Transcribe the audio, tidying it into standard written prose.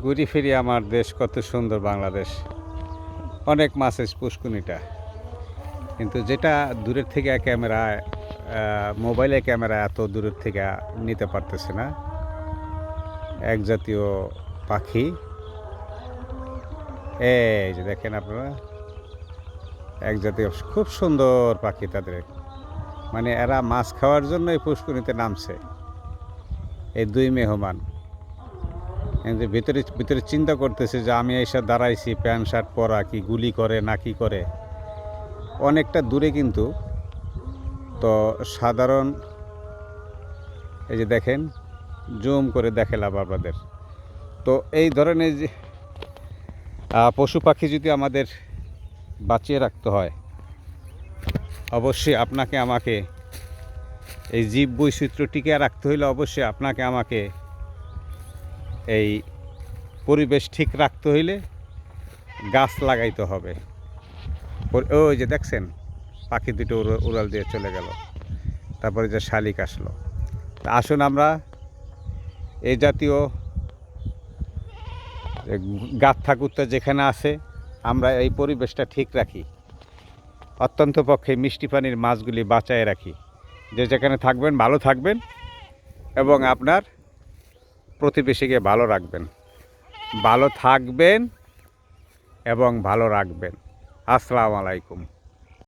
ঘুরি ফিরি আমার দেশ কত সুন্দর বাংলাদেশ। অনেক মাছের পুষ্কুনিটা, কিন্তু যেটা দূরের থেকে ক্যামেরায় মোবাইলে ক্যামেরা এত দূরের থেকে নিতে পারতেছে না। এক জাতীয় পাখি, এই যে দেখেন আপনারা, এক জাতীয় খুব সুন্দর পাখি। তাদের মানে এরা মাছ খাওয়ার জন্য এই পুষ্কুনিতে নামছে, এই দুই মেহমান। কিন্তু ভিতরে ভিতরে চিন্তা করতেছে যে আমি এসে দাঁড়াইছি, প্যান্ট শার্ট পরা, কি গুলি করে না কি করে। অনেকটা দূরে কিন্তু, তো সাধারণ এই যে দেখেন, জুম করে দেখালাম আপনাদের। তো এই ধরনের যে পশু পাখি যদি আমাদের বাঁচিয়ে রাখতে হয়, অবশ্যই আপনাকে আমাকে, এই জীব বৈচিত্র্য টিকিয়ে রাখতে হইলে অবশ্যই আপনাকে আমাকে এই পরিবেশ ঠিক রাখতে হইলে গাছ লাগাইতে হবে। ওই যে দেখছেন পাখি দুটো উড়াল দিয়ে চলে গেল, তারপরে যে শালিক আসলো। তা আসুন আমরা এই জাতীয় গাথা কুত্তা যেখানে আছে, আমরা এই পরিবেশটা ঠিক রাখি। অত্যন্ত পক্ষে মিষ্টি পানির মাছগুলি বাঁচায় রাখি। যে যেখানে থাকবেন ভালো থাকবেন এবং আপনার প্রতিবেশীকে ভালো রাখবেন, ভালো থাকবেন এবং ভালো রাখবেন। আসসালামু আলাইকুম।